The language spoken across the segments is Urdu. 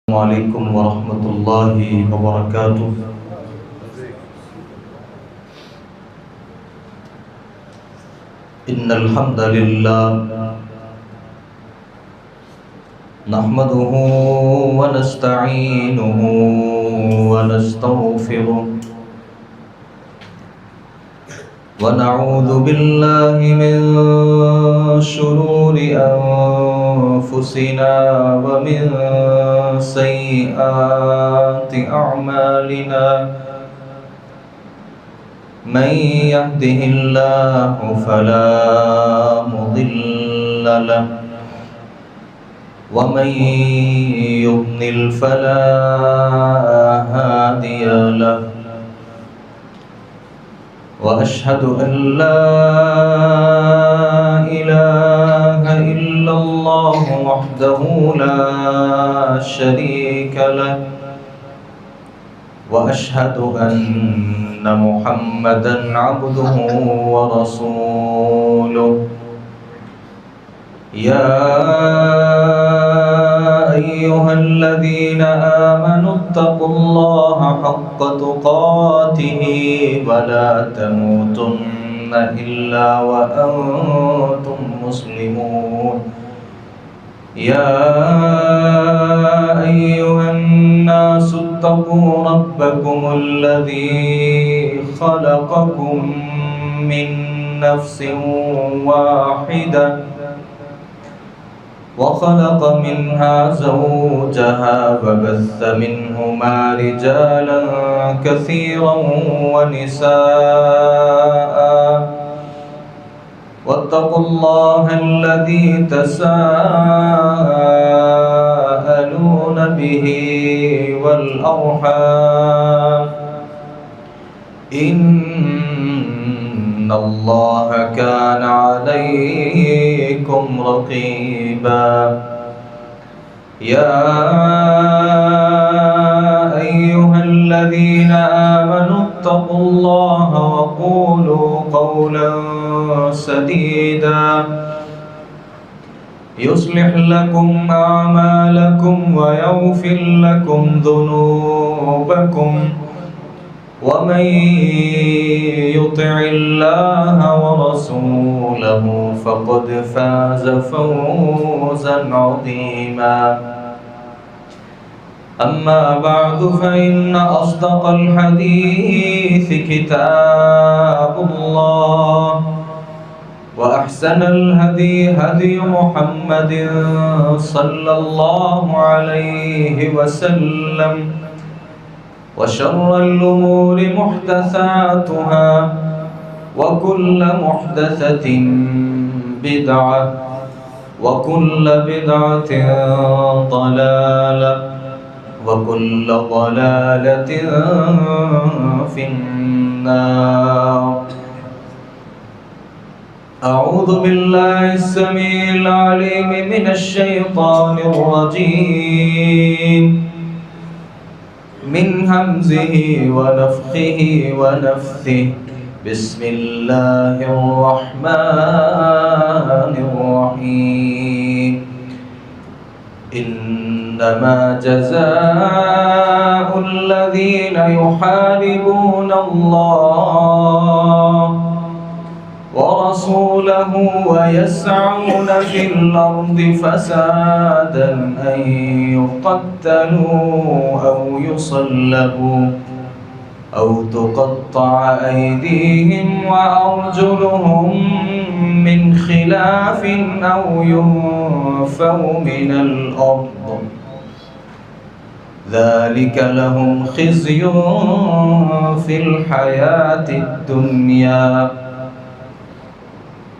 عليكم ورحمة الله وبركاته. إن الحمد لله نحمده ونستعينه ونستغفره ونعوذ بالله من شرور أنفسنا ومن سيئات أعمالنا. من يهده الله فلا مضل له ومن يضلل فلا هادي له. وأشهد أن لا إله إلا الله وحده لا شريك له. وأشهد أن محمدًا عبده ورسوله. يا أيها الذين آمنوا اتقوا الله حق تقاته ولا تموتن إلا وأنتم مسلمون. يا أيها الناس اتقوا ربكم الذي خلقكم من نفس واحدة وخلق منها زوجها وبث منهما رجالا كثيرا ونساء. واتقوا الله الذي تساءلون به والأرحام إن الله كان عليكم رقيبا. يا أيها الذين آمنوا اتقوا الله وقولوا قولا سديدا يصلح لكم أعمالكم ويغفر لكم ذنوبكم. ومن يطع الله ورسوله فقد فاز فوزا عظيما. أما بعد فإن أصدق الحديث كتاب الله وأحسن الهدي هدي محمد صلى الله عليه وسلم. وشر الأمور محدثاتها وكل محدثة بدعة وكل بدعة ضلالة وكل ضلالة في النار. أعوذ بالله السميع العليم من الشيطان الرجيم من همزه ونفخه ونفثه. بسم الله الرحمن الرحيم. إنما جزاء الذين يحاربون الله ورسوله ويسعون في الأرض فسادا أن يقتلوا أو يصلبوا أو تقطع أيديهم وأرجلهم من خلاف أو ينفوا من الأرض ذلك لهم خزي في الحياة الدنيا.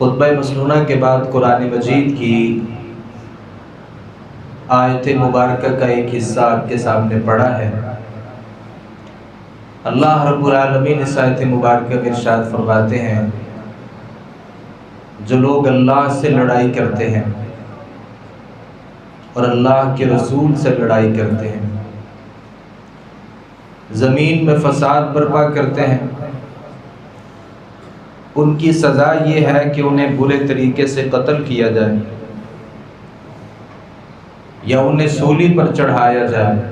خطبہ مسنونہ کے بعد قرآن مجید کی آیت مبارکہ کا ایک حصہ آپ کے سامنے پڑھا ہے۔ اللہ رب العالمین اس آیت مبارکہ میں ارشاد فرماتے ہیں، جو لوگ اللہ سے لڑائی کرتے ہیں اور اللہ کے رسول سے لڑائی کرتے ہیں، زمین میں فساد برپا کرتے ہیں، ان کی سزا یہ ہے کہ انہیں برے طریقے سے قتل کیا جائے یا انہیں سولی پر چڑھایا جائے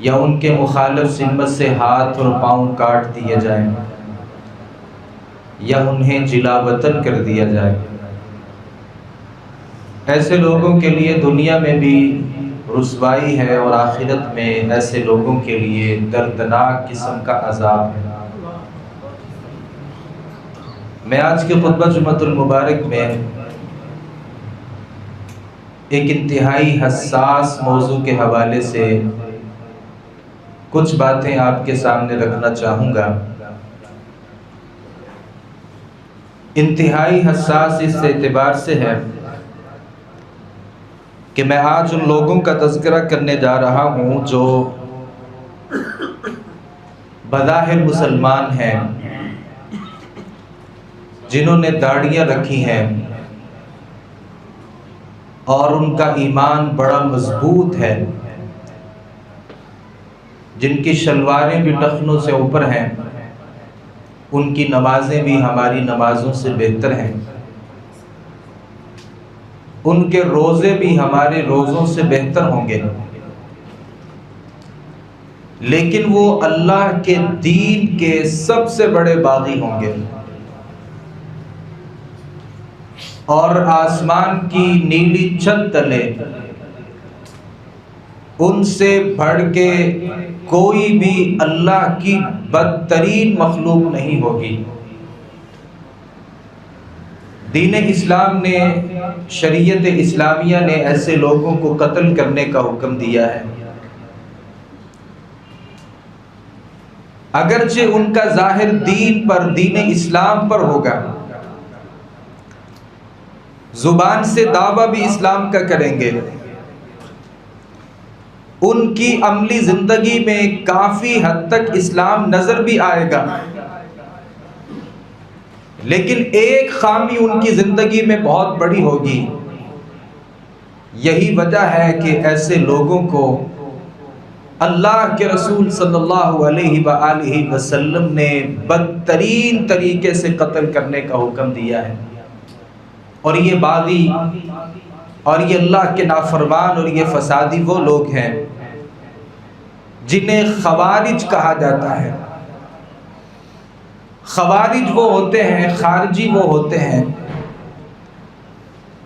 یا ان کے مخالف سمت سے ہاتھ اور پاؤں کاٹ دیے جائیں یا انہیں جلا وطن کر دیا جائے۔ ایسے لوگوں کے لیے دنیا میں بھی رسوائی ہے اور آخرت میں ایسے لوگوں کے لیے دردناک قسم کا عذاب ہے۔ میں آج کے خطبہ جمعۃ المبارک میں ایک انتہائی حساس موضوع کے حوالے سے کچھ باتیں آپ کے سامنے رکھنا چاہوں گا۔ انتہائی حساس اس اعتبار سے ہے کہ میں آج ان لوگوں کا تذکرہ کرنے جا رہا ہوں جو بظاہر مسلمان ہیں، جنہوں نے داڑھیاں رکھی ہیں اور ان کا ایمان بڑا مضبوط ہے، جن کی شلواریں بھی ٹخنوں سے اوپر ہیں، ان کی نمازیں بھی ہماری نمازوں سے بہتر ہیں، ان کے روزے بھی ہمارے روزوں سے بہتر ہوں گے، لیکن وہ اللہ کے دین کے سب سے بڑے باغی ہوں گے اور آسمان کی نیلی چھت تلے ان سے بڑھ کے کوئی بھی اللہ کی بدترین مخلوق نہیں ہوگی۔ دین اسلام نے، شریعت اسلامیہ نے ایسے لوگوں کو قتل کرنے کا حکم دیا ہے، اگرچہ ان کا ظاہر دین پر، دین اسلام پر ہوگا، زبان سے دعویٰ بھی اسلام کا کریں گے، ان کی عملی زندگی میں کافی حد تک اسلام نظر بھی آئے گا، لیکن ایک خامی ان کی زندگی میں بہت بڑی ہوگی۔ یہی وجہ ہے کہ ایسے لوگوں کو اللہ کے رسول صلی اللہ علیہ وآلہ وسلم نے بدترین طریقے سے قتل کرنے کا حکم دیا ہے، اور یہ باغی اور یہ اللہ کے نافرمان اور یہ فسادی وہ لوگ ہیں جنہیں خوارج کہا جاتا ہے۔ خوارج وہ ہوتے ہیں، خارجی وہ ہوتے ہیں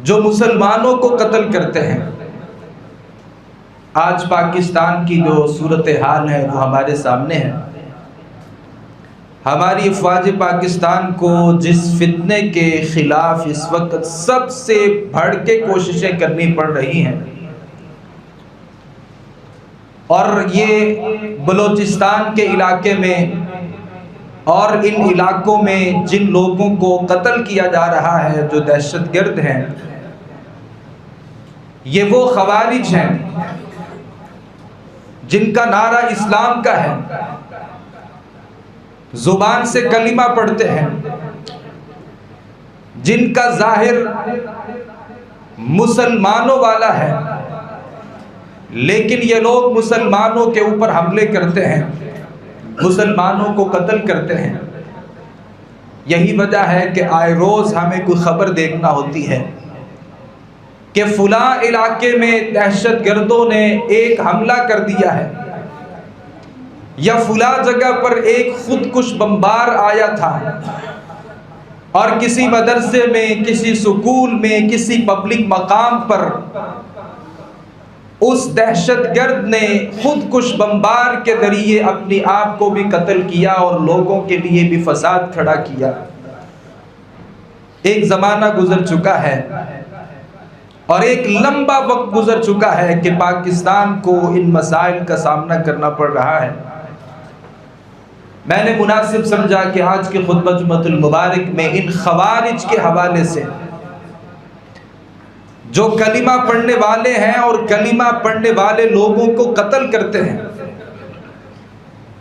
جو مسلمانوں کو قتل کرتے ہیں۔ آج پاکستان کی جو صورتحال ہے وہ ہمارے سامنے ہے۔ ہماری افواج پاکستان کو جس فتنے کے خلاف اس وقت سب سے بڑھ کے کوششیں کرنی پڑ رہی ہیں، اور یہ بلوچستان کے علاقے میں اور ان علاقوں میں جن لوگوں کو قتل کیا جا رہا ہے، جو دہشت گرد ہیں، یہ وہ خوارج ہیں جن کا نعرہ اسلام کا ہے، زبان سے کلمہ پڑھتے ہیں، جن کا ظاہر مسلمانوں والا ہے، لیکن یہ لوگ مسلمانوں کے اوپر حملے کرتے ہیں، مسلمانوں کو قتل کرتے ہیں۔ یہی وجہ ہے کہ آئے روز ہمیں کوئی خبر دیکھنا ہوتی ہے کہ فلاں علاقے میں دہشت گردوں نے ایک حملہ کر دیا ہے، یا فلاں جگہ پر ایک خودکش بمبار آیا تھا، اور کسی مدرسے میں، کسی سکول میں، کسی پبلک مقام پر اس دہشت گرد نے خودکش بمبار کے ذریعے اپنی آپ کو بھی قتل کیا اور لوگوں کے لیے بھی فساد کھڑا کیا۔ ایک زمانہ گزر چکا ہے اور ایک لمبا وقت گزر چکا ہے کہ پاکستان کو ان مسائل کا سامنا کرنا پڑ رہا ہے۔ میں نے مناسب سمجھا کہ آج کے خطبہ جمعۃ المبارک میں ان خوارج کے حوالے سے، جو کلمہ پڑھنے والے ہیں اور کلمہ پڑھنے والے لوگوں کو قتل کرتے ہیں،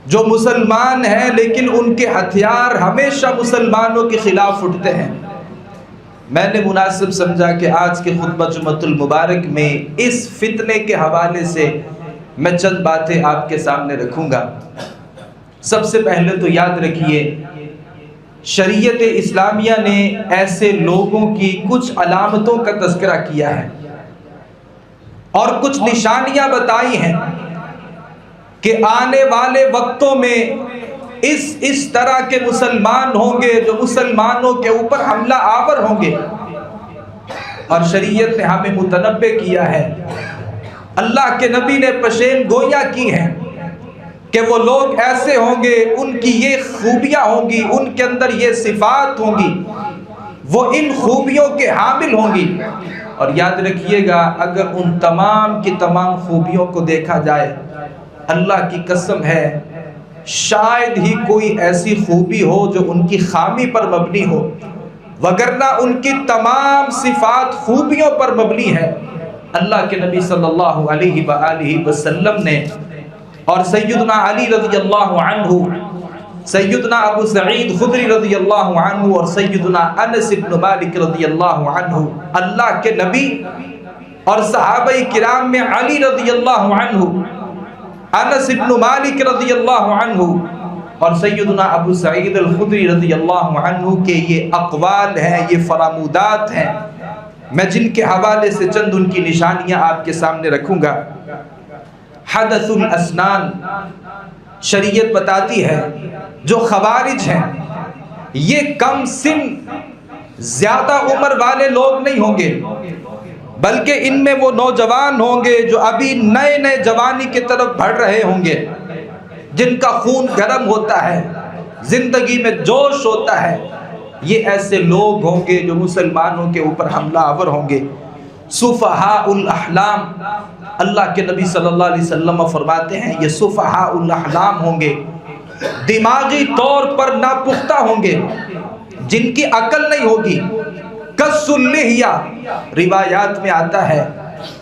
جو مسلمان ہیں لیکن ان کے ہتھیار ہمیشہ مسلمانوں کے خلاف اٹھتے ہیں، میں نے مناسب سمجھا کہ آج کے خطبہ جمعۃ المبارک میں اس فتنے کے حوالے سے میں چند باتیں آپ کے سامنے رکھوں گا۔ سب سے پہلے تو یاد رکھیے، شریعت اسلامیہ نے ایسے لوگوں کی کچھ علامتوں کا تذکرہ کیا ہے اور کچھ نشانیاں بتائی ہیں کہ آنے والے وقتوں میں اس طرح کے مسلمان ہوں گے جو مسلمانوں کے اوپر حملہ آور ہوں گے، اور شریعت نے ہمیں متنبہ کیا ہے، اللہ کے نبی نے پیشین گوئیاں کی ہیں کہ وہ لوگ ایسے ہوں گے، ان کی یہ خوبیاں ہوں گی، ان کے اندر یہ صفات ہوں گی، وہ ان خوبیوں کے حامل ہوں گی۔ اور یاد رکھیے گا، اگر ان تمام کی تمام خوبیوں کو دیکھا جائے، اللہ کی قسم ہے شاید ہی کوئی ایسی خوبی ہو جو ان کی خامی پر مبنی ہو، وگرنہ ان کی تمام صفات خوبیوں پر مبنی ہے۔ اللہ کے نبی صلی اللہ علیہ وآلہ وسلم نے اور سیدنا علی رضی اللہ عنہ، سیدنا ابو سعید خدری رضی اللہ عنہ اور سیدنا انس بن مالک رضی اللہ عنہ، اللہ کے نبی اور صحابہ کرام میں علی رضی اللہ عنہ، انس بن مالک رضی اللہ عنہ اور سیدنا ابو سعید الخدری رضی اللہ عنہ کے یہ اقوال ہیں، یہ فرامودات ہیں، میں جن کے حوالے سے چند ان کی نشانیاں آپ کے سامنے رکھوں گا۔ حدث الاسنان، شریعت بتاتی ہے جو خوارج ہیں یہ کم سن زیادہ عمر والے لوگ نہیں ہوں گے، بلکہ ان میں وہ نوجوان ہوں گے جو ابھی نئے نئے جوانی کی طرف بڑھ رہے ہوں گے، جن کا خون گرم ہوتا ہے، زندگی میں جوش ہوتا ہے۔ یہ ایسے لوگ ہوں گے جو مسلمانوں کے اوپر حملہ آور ہوں گے۔ سفہاء الاحلام، اللہ کے نبی صلی اللہ علیہ وسلم فرماتے ہیں یہ سفہاء الاحلام ہوں گے، دماغی طور پر ناپختہ ہوں گے، جن کی عقل نہیں ہوگی۔ کس اللحیہ، روایات میں آتا ہے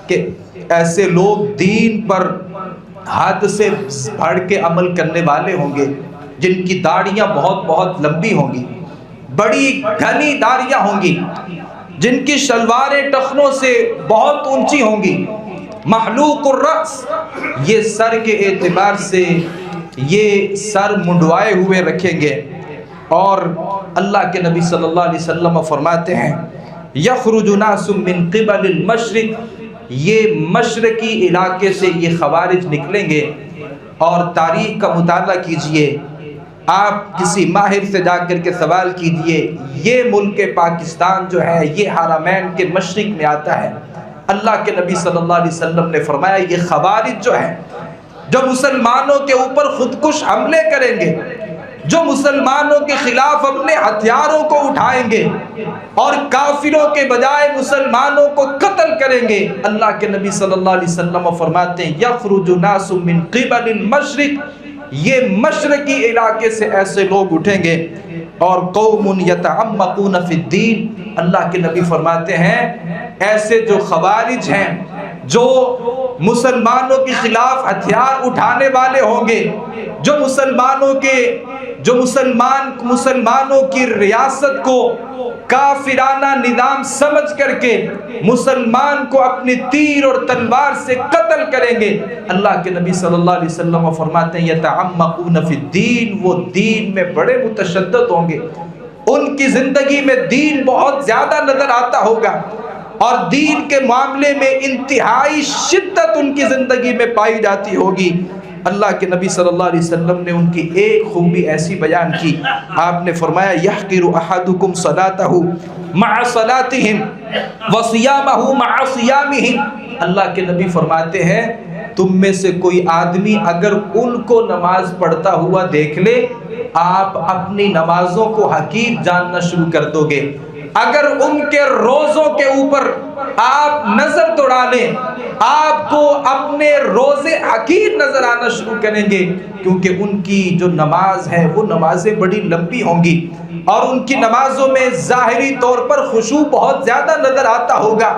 کہ ایسے لوگ دین پر حد سے بڑھ کے عمل کرنے والے ہوں گے، جن کی داڑیاں بہت بہت لمبی ہوں گی، بڑی گھنی داڑیاں ہوں گی، جن کی شلواریں ٹخنوں سے بہت اونچی ہوں گی، محلوق الرأس، یہ سر کے اعتبار سے یہ سر منڈوائے ہوئے رکھیں گے۔ اور اللہ کے نبی صلی اللہ علیہ وسلم فرماتے ہیں یخرج ناس من قبل المشرق، یہ مشرقی علاقے سے یہ خوارج نکلیں گے۔ اور تاریخ کا مطالعہ کیجئے، آپ کسی ماہر سے جا کر کے سوال کیجئے، یہ ملک پاکستان جو ہے یہ حرمین کے مشرق میں آتا ہے۔ اللہ کے نبی صلی اللہ علیہ وسلم نے فرمایا یہ خوارج جو ہے، جو مسلمانوں کے اوپر خودکش حملے کریں گے، جو مسلمانوں کے خلاف اپنے ہتھیاروں کو اٹھائیں گے اور کافروں کے بجائے مسلمانوں کو قتل کریں گے، اللہ کے نبی صلی اللہ علیہ وسلم فرماتے ہیں یخرج ناس من قبل المشرق، یہ مشرقی علاقے سے ایسے لوگ اٹھیں گے۔ اور قوم یتعمقون فی الدین، اللہ کے نبی فرماتے ہیں ایسے جو خوارج ہیں، جو مسلمانوں کے خلاف ہتھیار اٹھانے والے ہوں گے، جو مسلمانوں کی ریاست کو کافرانہ نظام سمجھ کر کے مسلمان کو اپنی تیر اور تلوار سے قتل کریں گے، اللہ کے نبی صلی اللہ علیہ وسلم فرماتے ہیں یتعمقون فی الدین، وہ دین میں بڑے متشدد ہوں گے، ان کی زندگی میں دین بہت زیادہ نظر آتا ہوگا اور دین کے معاملے میں انتہائی شدت ان کی زندگی میں پائی جاتی ہوگی۔ اللہ کے نبی صلی اللہ علیہ وسلم نے ان کی ایک خوبی ایسی بیان کی، آپ نے فرمایا یحقر احدکم صلاتہ مع صلاتہم وصیامہ مع صیامہم، اللہ کے نبی فرماتے ہیں تم میں سے کوئی آدمی اگر ان کو نماز پڑھتا ہوا دیکھ لے، آپ اپنی نمازوں کو حقیر جاننا شروع کر دو گے۔ اگر ان کے روزوں کے اوپر آپ نظر دوڑا لیں، آپ کو اپنے روزے حقیر نظر آنا شروع کریں گے، کیونکہ ان کی جو نماز ہے وہ نمازیں بڑی لمبی ہوں گی، اور ان کی نمازوں میں ظاہری طور پر خشوع بہت زیادہ نظر آتا ہوگا،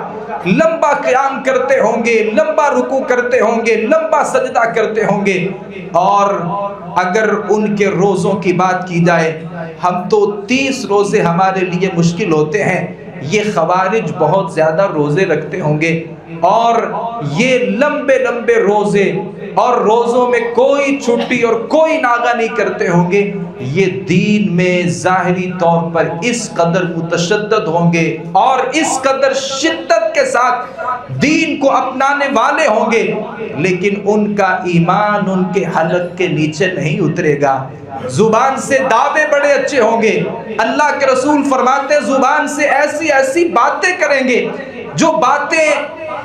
لمبا قیام کرتے ہوں گے، لمبا رکوع کرتے ہوں گے، لمبا سجدہ کرتے ہوں گے۔ اور اگر ان کے روزوں کی بات کی جائے، ہم تو 30 روزے ہمارے لیے مشکل ہوتے ہیں، یہ خوارج بہت زیادہ روزے رکھتے ہوں گے، اور یہ لمبے لمبے روزے، اور روزوں میں کوئی چھٹی اور کوئی ناغہ نہیں کرتے ہوں گے۔ یہ دین میں ظاہری طور پر اس قدر متشدد ہوں گے اور اس قدر شدت کے ساتھ دین کو اپنانے والے ہوں گے، لیکن ان کا ایمان ان کے حلق کے نیچے نہیں اترے گا۔ زبان سے دعوے بڑے اچھے ہوں گے، اللہ کے رسول فرماتے ہیں زبان سے ایسی ایسی باتیں کریں گے جو باتیں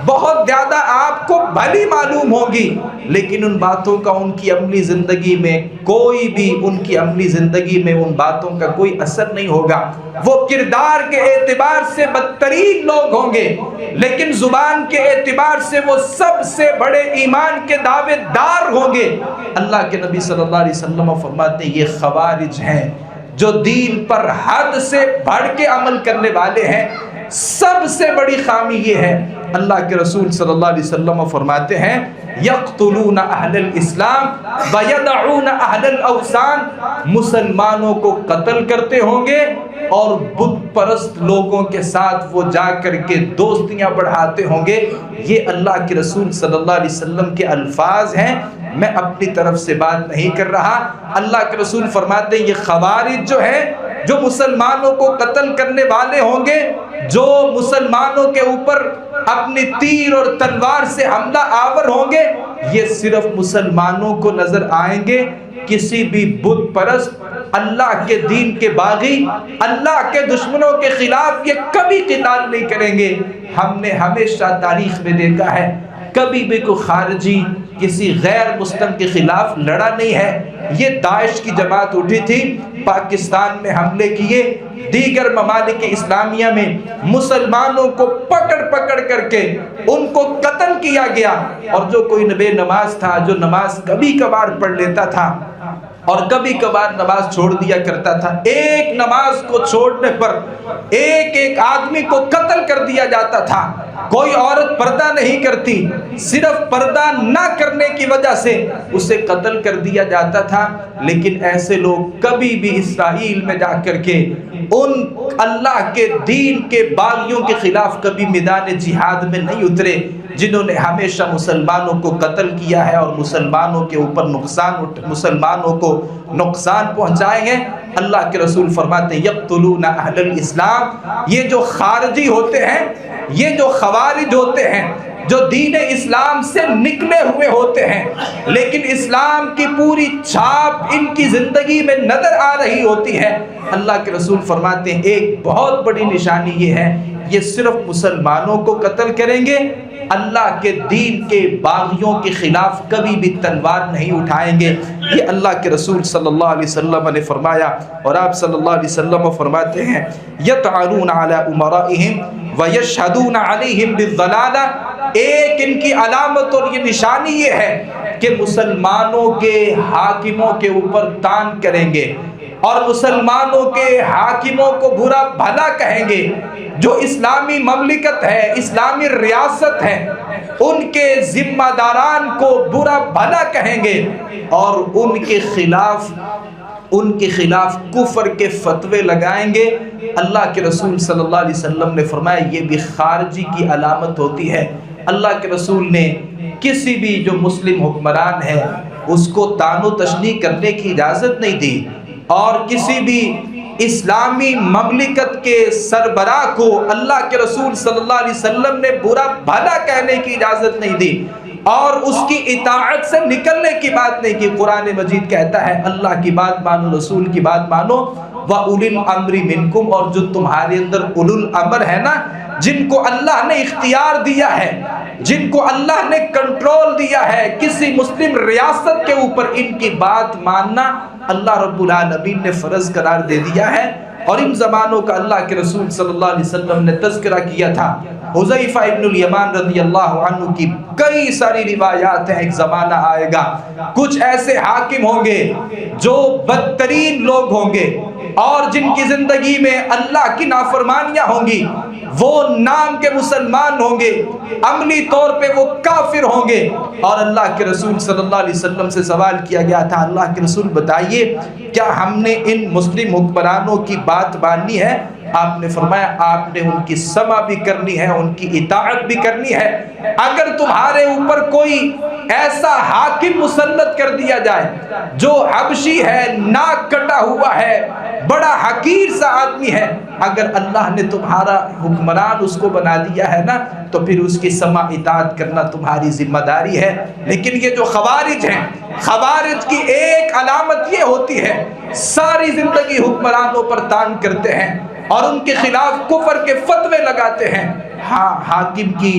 بہت زیادہ آپ کو بھلی معلوم ہوگی، لیکن ان باتوں کا ان کی عملی زندگی میں کوئی بھی، ان کی عملی زندگی میں ان باتوں کا کوئی اثر نہیں ہوگا۔ وہ کردار کے اعتبار سے بدترین لوگ ہوں گے، لیکن زبان کے اعتبار سے وہ سب سے بڑے ایمان کے دعوے دار ہوں گے۔ اللہ کے نبی صلی اللہ علیہ وسلم فرماتے ہیں یہ خوارج ہیں جو دین پر حد سے بڑھ کے عمل کرنے والے ہیں۔ سب سے بڑی خامی یہ ہے، اللہ کے رسول صلی اللہ علیہ وسلم فرماتے ہیں یقتلون اہل الاسلام ویدعون اہل الاوثان، مسلمانوں کو قتل کرتے ہوں گے اور بت پرست لوگوں کے ساتھ وہ جا کر کے دوستیاں بڑھاتے ہوں گے۔ یہ اللہ کے رسول صلی اللہ علیہ وسلم کے الفاظ ہیں، میں اپنی طرف سے بات نہیں کر رہا۔ اللہ کے رسول فرماتے ہیں یہ خوارج جو ہے، جو مسلمانوں کو قتل کرنے والے ہوں گے، جو مسلمانوں کے اوپر اپنی تیر اور تلوار سے حملہ آور ہوں گے، یہ صرف مسلمانوں کو نظر آئیں گے، کسی بھی بت پرست، اللہ کے دین کے باغی، اللہ کے دشمنوں کے خلاف یہ کبھی قتال نہیں کریں گے۔ ہم نے ہمیشہ تاریخ میں دیکھا ہے کبھی بھی کوئی خارجی کسی غیر مسلم کے خلاف لڑا نہیں ہے۔ یہ داعش کی جماعت اٹھی تھی، پاکستان میں حملے کیے، دیگر ممالک اسلامیہ میں مسلمانوں کو پکڑ پکڑ کر کے ان کو قتل کیا گیا، اور جو کوئی بے نماز تھا، جو نماز کبھی کبھار پڑھ لیتا تھا اور کبھی کبھار نماز چھوڑ دیا کرتا تھا، ایک نماز کو چھوڑنے پر ایک ایک آدمی کو قتل کر دیا جاتا تھا۔ کوئی عورت پردہ نہیں کرتی، صرف پردہ نہ کرنے کی وجہ سے اسے قتل کر دیا جاتا تھا، لیکن ایسے لوگ کبھی بھی اسرائیل میں جا کر کے ان اللہ کے دین کے باغیوں کے خلاف کبھی میدان جہاد میں نہیں اترے، جنہوں نے ہمیشہ مسلمانوں کو قتل کیا ہے اور مسلمانوں کے اوپر مسلمانوں کو نقصان پہنچائے ہیں۔ اللہ کے رسول فرماتے ہیں یقتلون اہل الاسلام، یہ جو خارجی ہوتے ہیں، یہ جو خوارج ہوتے ہیں، جو دین اسلام سے نکلے ہوئے ہوتے ہیں لیکن اسلام کی پوری چھاپ ان کی زندگی میں نظر آ رہی ہوتی ہے، اللہ کے رسول فرماتے ہیں ایک بہت بڑی نشانی یہ ہے، یہ صرف مسلمانوں کو قتل کریں گے، اللہ کے دین کے باغیوں کے خلاف کبھی بھی تلوار نہیں اٹھائیں گے۔ یہ اللہ کے رسول صلی اللہ علیہ وسلم نے فرمایا، اور آپ صلی اللہ علیہ وسلم فرماتے ہیں یطعنون علی امرائہم ویشہدون علیہم بالضلالہ، ایک ان کی علامت اور یہ نشانی یہ ہے کہ مسلمانوں کے حاکموں کے اوپر طعن کریں گے اور مسلمانوں کے حاکموں کو برا بھلا کہیں گے، جو اسلامی مملکت ہے، اسلامی ریاست ہے، ان کے ذمہ داران کو برا بھلا کہیں گے اور ان کے خلاف کفر کے فتوے لگائیں گے۔ اللہ کے رسول صلی اللہ علیہ وسلم نے فرمایا یہ بھی خارجی کی علامت ہوتی ہے۔ اللہ کے رسول نے کسی بھی جو مسلم حکمران ہے اس کو طعن و تشنیع کرنے کی اجازت نہیں دی، اور کسی بھی اسلامی مملکت کے سربراہ کو اللہ کے رسول صلی اللہ علیہ وسلم نے برا بھلا کہنے کی اجازت نہیں دی اور اس کی اطاعت سے نکلنے کی بات نہیں کی۔ قرآن مجید کہتا ہے اللہ کی بات مانو، رسول کی بات مانو، وَأُولِي الْأَمْرِ مِنْكُمْ، اور جو تمہارے اندر اولو الامر ہے نا، جن کو اللہ نے اختیار دیا ہے، جن کو اللہ نے کنٹرول دیا ہے کسی مسلم ریاست کے اوپر، ان کی بات ماننا اللہ رب العالمین نے فرض قرار دے دیا ہے۔ اور ان زبانوں کا اللہ کے رسول صلی اللہ علیہ وسلم نے تذکرہ کیا تھا۔ حذیفہ ابن الیمان رضی اللہ عنہ کی کئی ساری روایات ہیں۔ ایک زمانہ آئے گا، کچھ ایسے حاکم ہوں گے جو بدترین لوگ ہوں گے اور جن کی زندگی میں اللہ کی نافرمانیاں ہوں گی۔ وہ نام کے مسلمان ہوں گے، عملی طور پہ وہ کافر ہوں گے۔ اور اللہ کے رسول صلی اللہ علیہ وسلم سے سوال کیا گیا تھا، اللہ کے رسول بتائیے کیا ہم نے ان مسلم حکمرانوں کی بات ماننی ہے؟ آپ نے فرمایا آپ نے ان کی سمع بھی کرنی ہے، ان کی اطاعت بھی کرنی ہے۔ اگر تمہارے اوپر کوئی ایسا حاکم مسلط کر دیا جائے جو حبشی ہے، ناک کٹا ہوا ہے، بڑا حقیر سا آدمی ہے، اگر اللہ نے تمہارا حکمران اس کو بنا دیا ہے نا تو پھر اس کی سمع اطاعت کرنا تمہاری ذمہ داری ہے۔ لیکن یہ جو خوارج ہیں، خوارج کی ایک علامت یہ ہوتی ہے ساری زندگی حکمرانوں پر تان کرتے ہیں اور ان کے خلاف کفر کے فتوے لگاتے ہیں۔ ہاں، حاکم کی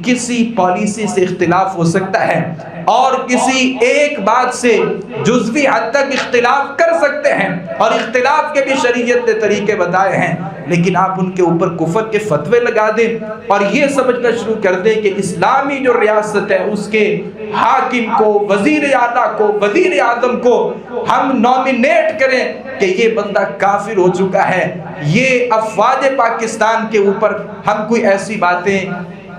کسی پالیسی سے اختلاف ہو سکتا ہے اور کسی ایک بات سے جزوی حد تک اختلاف کر سکتے ہیں اور اختلاف کے بھی شریعت نے طریقے بتائے ہیں، لیکن آپ ان کے اوپر کفر کے فتوے لگا دیں اور یہ سمجھنا شروع کر دیں کہ اسلامی جو ریاست ہے اس کے حاکم کو، وزیر اعلیٰ کو، وزیر اعظم کو ہم نامینیٹ کریں کہ یہ بندہ کافر ہو چکا ہے، یہ افواج پاکستان کے اوپر ہم کوئی ایسی باتیں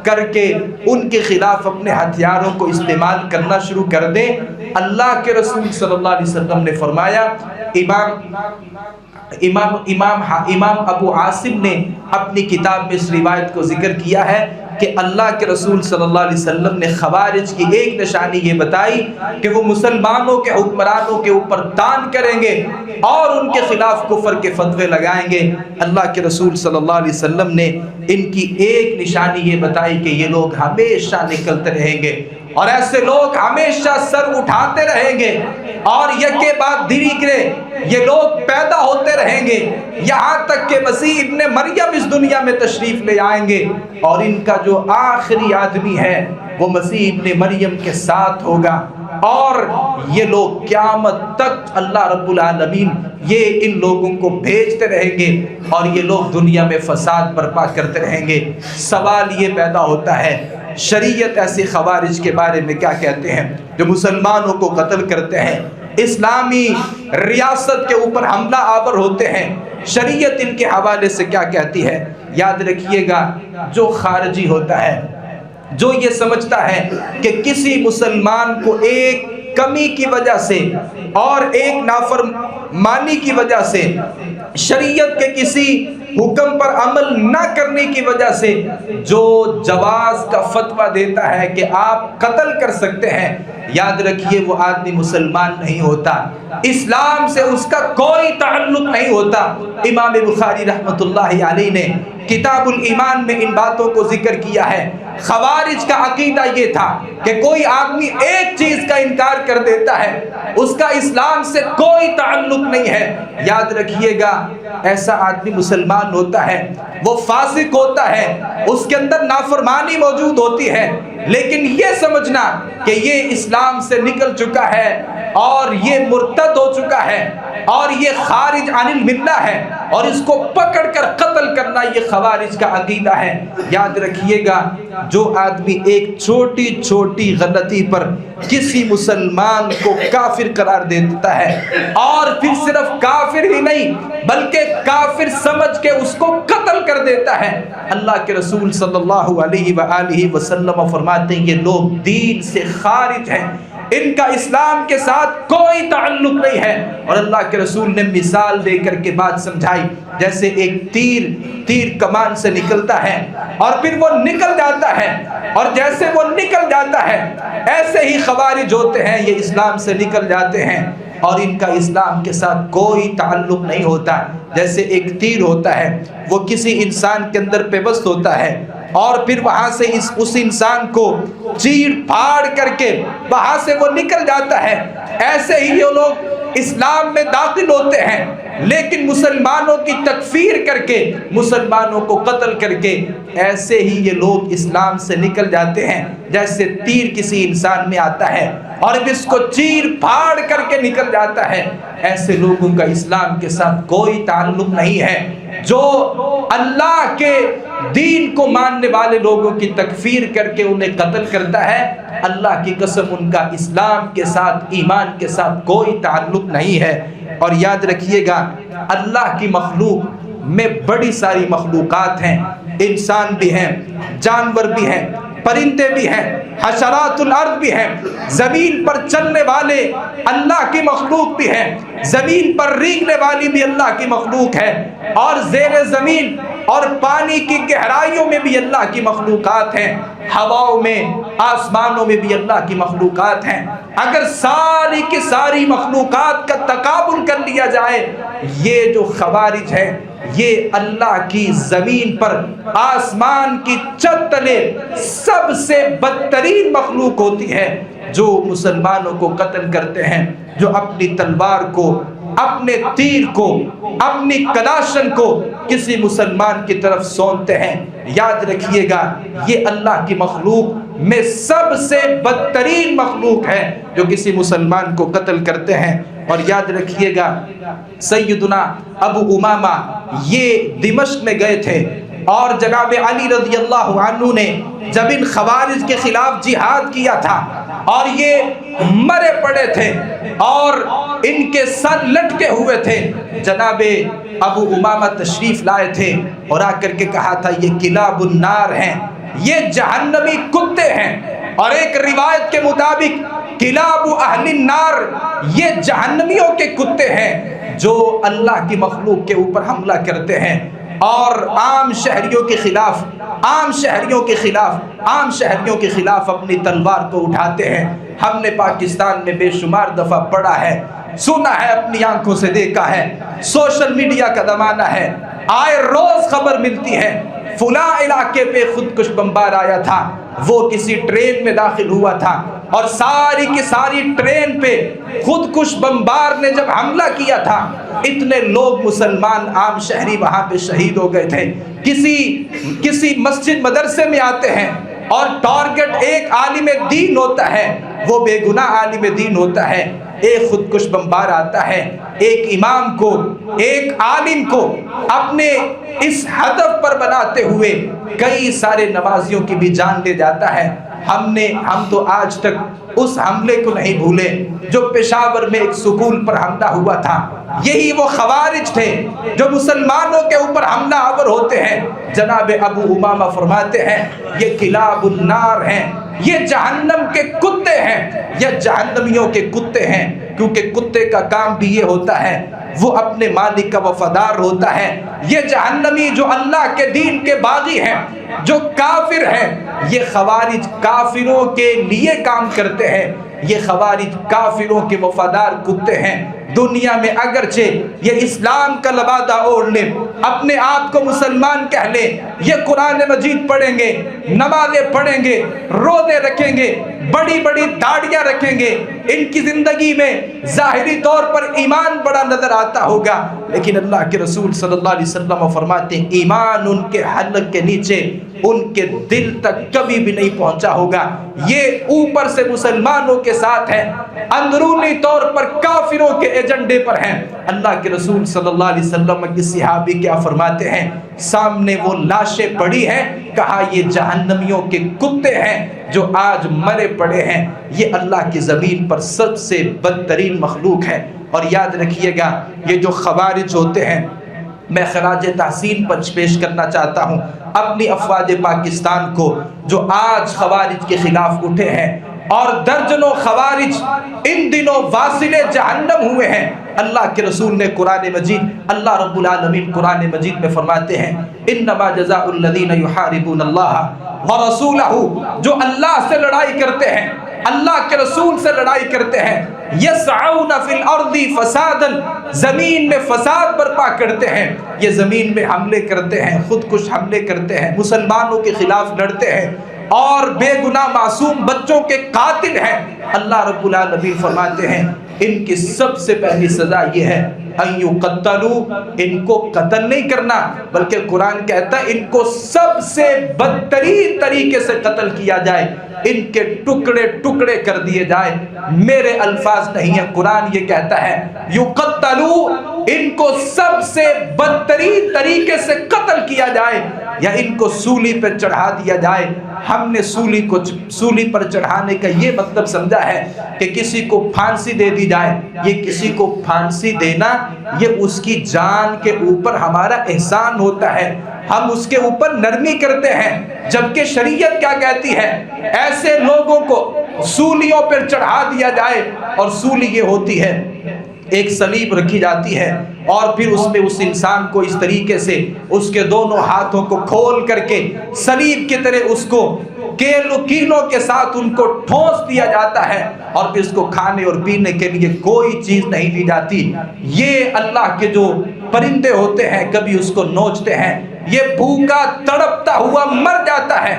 کر کے ان کے خلاف اپنے ہتھیاروں کو استعمال کرنا شروع کر دیں۔ اللہ کے رسول صلی اللہ علیہ وسلم نے فرمایا، امام ابو عاصم نے اپنی کتاب میں اس روایت کو ذکر کیا ہے کہ اللہ کے رسول صلی اللہ علیہ وسلم نے خوارج کی ایک نشانی یہ بتائی کہ وہ مسلمانوں کے حکمرانوں کے اوپر تان کریں گے اور ان کے خلاف کفر کے فتوے لگائیں گے۔ اللہ کے رسول صلی اللہ علیہ وسلم نے ان کی ایک نشانی یہ بتائی کہ یہ لوگ ہمیشہ نکلتے رہیں گے اور ایسے لوگ ہمیشہ سر اٹھاتے رہیں گے اور یکے بعد دیگرے یہ لوگ پیدا ہوتے رہیں گے یہاں تک کہ مسیح ابن مریم اس دنیا میں تشریف لے آئیں گے اور ان کا جو آخری آدمی ہے وہ مسیح ابن مریم کے ساتھ ہوگا اور یہ لوگ قیامت تک اللہ رب العالمین یہ ان لوگوں کو بھیجتے رہیں گے اور یہ لوگ دنیا میں فساد برپا کرتے رہیں گے۔ سوال یہ پیدا ہوتا ہے شریعت ایسے خوارج کے بارے میں کیا کہتے ہیں جو مسلمانوں کو قتل کرتے ہیں، اسلامی ریاست کے اوپر حملہ آور ہوتے ہیں، شریعت ان کے حوالے سے کیا کہتی ہے؟ یاد رکھیے گا، جو خارجی ہوتا ہے، جو یہ سمجھتا ہے کہ کسی مسلمان کو ایک کمی کی وجہ سے اور ایک نافرمانی کی وجہ سے، شریعت کے کسی حکم پر عمل نہ کرنے کی وجہ سے جو جواز کا فتویٰ دیتا ہے کہ آپ قتل کر سکتے ہیں، یاد رکھیے وہ آدمی مسلمان نہیں ہوتا، اسلام سے اس کا کوئی تعلق نہیں ہوتا۔ امام بخاری رحمۃ اللہ علیہ نے کتاب الایمان میں ان باتوں کو ذکر کیا ہے۔ خوارج کا عقیدہ یہ تھا کہ کوئی آدمی ایک چیز کا انکار کر دیتا ہے، اس کا اسلام سے کوئی تعلق نہیں ہے، یاد رکھیے گا ایسا آدمی مسلمان ہوتا ہے، وہ فاسق ہوتا ہے، اس کے اندر نافرمانی موجود ہوتی ہے، لیکن یہ سمجھنا کہ یہ اسلام سے نکل چکا ہے اور یہ مرتد ہو چکا ہے اور یہ خارج عن الملہ ہے اور اس کو پکڑ کر قتل کرنا یہ خوارج کا عقیدہ ہے۔ یاد رکھیے گا جو آدمی ایک چھوٹی چھوٹی غلطی پر کسی مسلمان کو کافر قرار دیتا ہے اور پھر صرف کافر ہی نہیں بلکہ کافر سمجھ کے اس کو قتل کر دیتا ہے، اللہ کے رسول صلی اللہ علیہ وآلہ وسلم فرماتے ہیں یہ لوگ دین سے خارج ہیں، ان کا اسلام کے ساتھ کوئی تعلق نہیں ہے۔ اور اللہ کے رسول نے مثال دے کر کے بات سمجھائی، جیسے ایک تیر کمان سے نکلتا ہے اور پھر وہ نکل جاتا ہے، اور جیسے وہ نکل جاتا ہے ایسے ہی خوارج ہوتے ہیں، یہ اسلام سے نکل جاتے ہیں اور ان کا اسلام کے ساتھ کوئی تعلق نہیں ہوتا۔ جیسے ایک تیر ہوتا ہے وہ کسی انسان کے اندر پیوست ہوتا ہے اور پھر وہاں سے اس انسان کو چیر پھاڑ کر کے وہاں سے وہ نکل جاتا ہے، ایسے ہی یہ لوگ اسلام میں داخل ہوتے ہیں لیکن مسلمانوں کی تکفیر کر کے، مسلمانوں کو قتل کر کے ایسے ہی یہ لوگ اسلام سے نکل جاتے ہیں۔ جیسے تیر کسی انسان میں آتا ہے اور اس کو چیر پھاڑ کر کے نکل جاتا ہے، ایسے لوگوں کا اسلام کے ساتھ کوئی تعلق نہیں ہے۔ جو اللہ کے دین کو ماننے والے لوگوں کی تکفیر کر کے انہیں قتل کرتا ہے، اللہ کی قسم ان کا اسلام کے ساتھ، ایمان کے ساتھ کوئی تعلق نہیں ہے۔ اور یاد رکھیے گا، اللہ کی مخلوق میں بڑی ساری مخلوقات ہیں، انسان بھی ہیں، جانور بھی ہیں، پرندے بھی ہیں، حشرات الارض بھی ہیں، زمین پر چلنے والے اللہ کی مخلوق بھی ہیں، زمین پر رینگنے والی بھی اللہ کی مخلوق ہے، اور زیر زمین اور پانی کی گہرائیوں میں بھی اللہ کی مخلوقات ہیں، ہواؤں میں، آسمانوں میں بھی اللہ کی مخلوقات ہیں۔ اگر ساری کی ساری مخلوقات کا تقابل کر لیا جائے، یہ جو خوارج ہیں یہ اللہ کی زمین پر، آسمان کی چھت تلے سب سے بدترین مخلوق ہوتی ہے، جو مسلمانوں کو قتل کرتے ہیں، جو اپنی تلوار کو، اپنے تیر کو، اپنی کلاشن کو کسی مسلمان کی طرف سونتے ہیں۔ یاد رکھیے گا، یہ اللہ کی مخلوق میں سب سے بدترین مخلوق ہے جو کسی مسلمان کو قتل کرتے ہیں۔ اور یاد رکھیے گا، سیدنا ابو امامہ یہ دمشق میں گئے تھے، اور جناب علی رضی اللہ عنہ نے جب ان خوارج کے خلاف جہاد کیا تھا اور یہ مرے پڑے تھے اور ان کے سر لٹکے ہوئے تھے، جناب ابو امامہ تشریف لائے تھے اور آ کر کے کہا تھا یہ کلاب النار ہیں، یہ جہنمی کتے ہیں۔ اور ایک روایت کے مطابق کلاب اہل النار، یہ جہنمیوں کے کتے ہیں جو اللہ کی مخلوق کے اوپر حملہ کرتے ہیں اور عام شہریوں کے خلاف اپنی تلوار کو اٹھاتے ہیں۔ ہم نے پاکستان میں بے شمار دفعہ پڑھا ہے، سنا ہے، اپنی آنکھوں سے دیکھا ہے، سوشل میڈیا کا زمانہ ہے، آئے روز خبر ملتی ہے فلاں علاقے پہ خودکش بمبار آیا تھا، وہ کسی ٹرین میں داخل ہوا تھا اور ساری کی ساری ٹرین پہ خودکش بمبار نے جب حملہ کیا تھا، اتنے لوگ مسلمان عام شہری وہاں پہ شہید ہو گئے تھے۔ کسی مسجد مدرسے میں آتے ہیں اور ٹارگٹ ایک عالم دین ہوتا ہے، وہ بے گناہ عالم دین ہوتا ہے، ایک خودکش بمبار آتا ہے، ایک امام کو، ایک عالم کو اپنے اس ہدف پر بناتے ہوئے کئی سارے نمازیوں کی بھی جان لے جاتا ہے۔ ہم تو آج تک اس حملے کو نہیں بھولے جو پشاور میں ایک سکول پر حملہ ہوا تھا۔ یہی وہ خوارج تھے جو مسلمانوں کے اوپر حملہ آور ہوتے ہیں۔ جناب ابو امامہ فرماتے ہیں یہ کلاب النار ہیں، یہ جہنم کے کتے ہیں، یہ جہنمیوں کے کتے ہیں، کیونکہ کتے کا کام بھی یہ ہوتا ہے، وہ اپنے مالک کا وفادار ہوتا ہے۔ یہ جہنمی جو اللہ کے دین کے باغی ہیں، جو کافر ہیں، یہ خوارج کافروں کے لیے کام کرتے ہیں، یہ خوارج کافروں کے وفادار کتے ہیں۔ دنیا میں اگرچہ یہ اسلام کا لبادہ اوڑھ لیں، اپنے آپ کو مسلمان کہہ لیں، یہ قرآن مجید پڑھیں گے، نمازیں پڑھیں گے، روزے رکھیں گے، بڑی بڑی داڑیاں رکھیں گے، ان کی زندگی میں ظاہری طور پر ایمان بڑا نظر آتا ہوگا، لیکن اللہ کے رسول صلی اللہ علیہ وسلم فرماتے ہیں ایمان ان کے حلق کے نیچے، ان کے دل تک کبھی بھی نہیں پہنچا ہوگا۔ یہ اوپر سے مسلمانوں کے ساتھ ہیں، اندرونی طور پر کافروں کے ایجنڈے پر ہیں۔ اللہ کے رسول صلی اللہ علیہ وسلم کی صحابی کیا فرماتے ہیں؟ سامنے وہ لاشیں پڑی ہیں، کہا یہ جہنمیوں کے کتے ہیں جو آج مرے پڑے ہیں، یہ اللہ کی زمین پر سب سے بدترین مخلوق ہے۔ اور یاد رکھیے گا، یہ جو خوارج ہوتے ہیں، میں خراج تحسین پیش کرنا چاہتا ہوں اپنی افواج پاکستان کو جو آج خوارج کے خلاف اٹھے ہیں، اور درجنوں خوارج ان دنوں واصل جہنم ہوئے ہیں۔ اللہ کے رسول نے قرآن مجید، اللہ رب العالمین قرآن مجید میں فرماتے ہیں انما جزاء الذین یحاربون اللہ ورسولہ، جو اللہ سے لڑائی کرتے ہیں، اللہ کے رسول سے لڑائی کرتے ہیں، یسعون فی الارض فسادا، زمین میں فساد برپا کرتے ہیں، یہ زمین میں حملے کرتے ہیں، خودکش حملے کرتے ہیں، مسلمانوں کے خلاف لڑتے ہیں اور بے گناہ معصوم بچوں کے قاتل ہیں۔ اللہ رب العالمین فرماتے ہیں ان کی سب سے پہلی سزا یہ ہے ان یقتلوا، ان کو قتل نہیں کرنا بلکہ قرآن کہتا ہے ان کو سب سے بدترین طریقے سے قتل کیا جائے، ان کے ٹکڑے ٹکڑے کر دیے جائے۔ میرے الفاظ نہیں ہیں، قرآن یہ کہتا ہے یقتلوا، ان کو سب سے بدترین طریقے سے قتل کیا جائے یا ان کو سولی پر چڑھا دیا جائے۔ ہم نے سولی پر چڑھانے کا یہ مطلب سمجھا ہے کہ کسی کو پھانسی دے دی جائے۔ یہ کسی کو پھانسی دینا یہ اس کی جان کے اوپر ہمارا احسان ہوتا ہے، ہم اس کے اوپر نرمی کرتے ہیں، جبکہ شریعت کیا کہتی ہے؟ ایسے لوگوں کو سولیوں پر چڑھا دیا جائے، اور سولی یہ ہوتی ہے ایک سلیب رکھی جاتی ہے اور پھر اس میں اس انسان کو اس طریقے سے اس کے دونوں ہاتھوں کو کھول کر کے سلیب کی طرح اس کو کیلوں کے ساتھ ان کو ٹھونس دیا جاتا ہے، اور پھر اس کو کھانے اور پینے کے لیے کوئی چیز نہیں دی جاتی۔ یہ اللہ کے جو پرندے ہوتے ہیں کبھی اس کو نوچتے ہیں، یہ بھوکا تڑپتا ہوا مر جاتا ہے،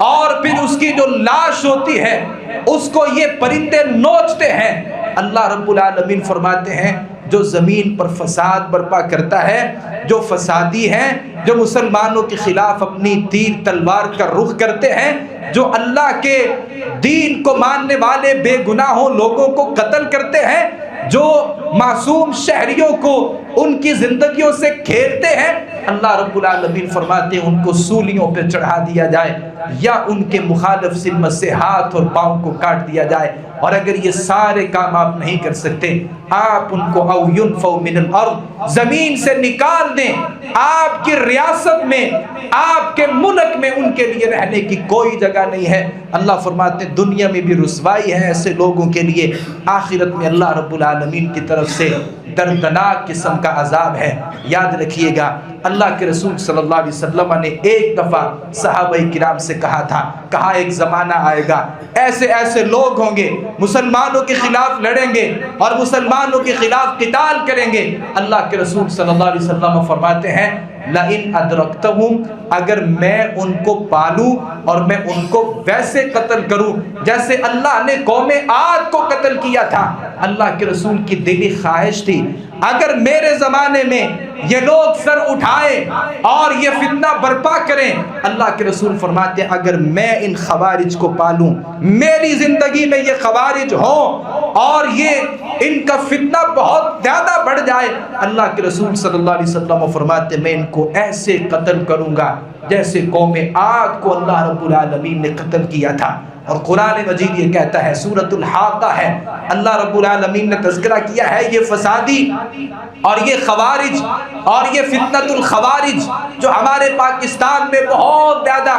اور پھر اس کی جو لاش ہوتی ہے اس کو یہ پرندے نوچتے ہیں۔ اللہ رب العالمین فرماتے ہیں جو زمین پر فساد برپا کرتا ہے، جو فسادی ہیں، جو مسلمانوں کے خلاف اپنی تیر تلوار کا رخ کرتے ہیں، جو اللہ کے دین کو ماننے والے بے گناہوں لوگوں کو قتل کرتے ہیں، جو معصوم شہریوں کو ان کی زندگیوں سے کھیلتے ہیں، اللہ رب العالمین فرماتے ہیں ان کو سولیوں پہ چڑھا دیا جائے یا ان کے مخالف سمت سے ہاتھ اور پاؤں کو کاٹ دیا جائے۔ اور اگر یہ سارے کام آپ نہیں کر سکتے، آپ ان کو او ينفوا من الارض، زمین سے نکال دیں، آپ کی ریاست میں، آپ کے ملک میں ان کے لیے رہنے کی کوئی جگہ نہیں ہے۔ اللہ فرماتے ہیں دنیا میں بھی رسوائی ہے ایسے لوگوں کے لیے، آخرت میں اللہ رب العالمین کی طرف سے دردناک قسم کا عذاب ہے۔ یاد رکھیے گا اللہ کے رسول صلی اللہ علیہ وسلم نے ایک دفعہ صحابہ کرام سے کہا ایک زمانہ آئے گا، ایسے ایسے لوگ ہوں گے مسلمانوں کے خلاف لڑیں گے اور مسلمانوں کے خلاف قتال کریں گے۔ اللہ کے رسول صلی اللہ علیہ وسلم فرماتے ہیں لئن ادرکتہم، اگر میں ان کو پالوں اور میں ان کو ویسے قتل کروں جیسے اللہ نے قوم عاد کو قتل کیا تھا۔ اللہ کے رسول کی دلی خواہش تھی اگر میرے زمانے میں یہ لوگ سر اٹھائیں اور یہ فتنہ برپا کریں، اللہ کے رسول فرماتے ہیں اگر میں ان خوارج کو پالوں، میری زندگی میں یہ خوارج ہوں اور یہ ان کا فتنہ بہت زیادہ بڑھ جائے، اللہ کے رسول صلی اللہ علیہ وسلم فرماتے ہیں میں ان کو ایسے قتل کروں گا جیسے قوم عاد کو اللہ رب العالمین نے قتل کیا تھا۔ اور قرآن مجید یہ کہتا ہے، سورۃ الحاقہ ہے، اللہ رب العالمین نے تذکرہ کیا ہے یہ فسادی اور یہ خوارج اور یہ فتنۃ الخوارج جو ہمارے پاکستان میں بہت زیادہ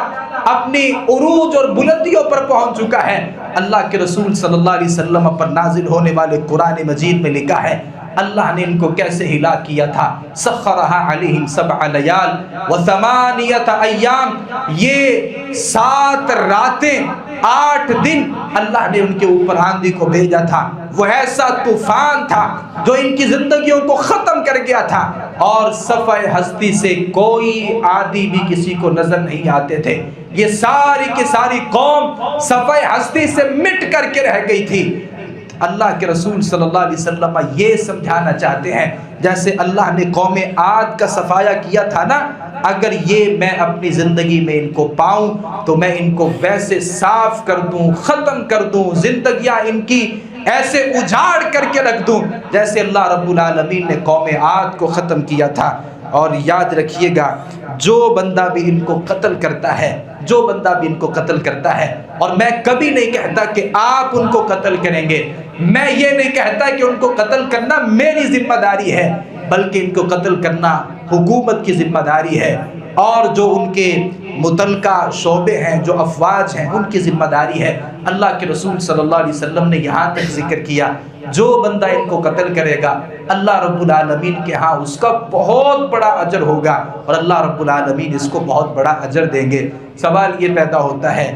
اپنی عروج اور بلندیوں پر پہنچ چکا ہے۔ اللہ کے رسول صلی اللہ علیہ وسلم پر نازل ہونے والے قرآن مجید میں لکھا ہے اللہ نے ان کو کیسے ہلاک کیا تھا، سخرها علیہم 7 لیال و8 ایام، یہ 7 راتیں 8 دن اللہ نے ان کے اوپر آندھی کو بھیجا تھا۔ وہ ایسا طوفان تھا جو ان کی زندگیوں کو ختم کر گیا تھا، اور صفحہ ہستی سے کوئی عادی بھی کسی کو نظر نہیں آتے تھے۔ یہ ساری کی ساری قوم صفحہ ہستی سے مٹ کر کے رہ گئی تھی۔ اللہ کے رسول صلی اللہ علیہ وسلم یہ سمجھانا چاہتے ہیں جیسے اللہ نے قوم عاد کا صفایا کیا تھا نا، اگر یہ میں اپنی زندگی میں ان کو پاؤں تو میں ان کو ویسے صاف کر دوں، ختم کر دوں، زندگیاں ان کی ایسے اجاڑ کر کے رکھ دوں جیسے اللہ رب العالمین نے قوم عاد کو ختم کیا تھا۔ اور یاد رکھیے گا جو بندہ بھی ان کو قتل کرتا ہے، جو بندہ بھی ان کو قتل کرتا ہے، اور میں کبھی نہیں کہتا کہ آپ ان کو قتل کریں گے، میں یہ نہیں کہتا کہ ان کو قتل کرنا میری ذمہ داری ہے، بلکہ ان کو قتل کرنا حکومت کی ذمہ داری ہے، اور جو ان کے متعلقہ شعبے ہیں، جو افواج ہیں، ان کی ذمہ داری ہے۔ اللہ کے رسول صلی اللہ علیہ وسلم نے یہاں تک ذکر کیا جو بندہ ان کو قتل کرے گا اللہ رب العالمین کے ہاں اس کا بہت بڑا اجر ہوگا، اور اللہ رب العالمین اس کو بہت بڑا اجر دیں گے۔ سوال یہ پیدا ہوتا ہے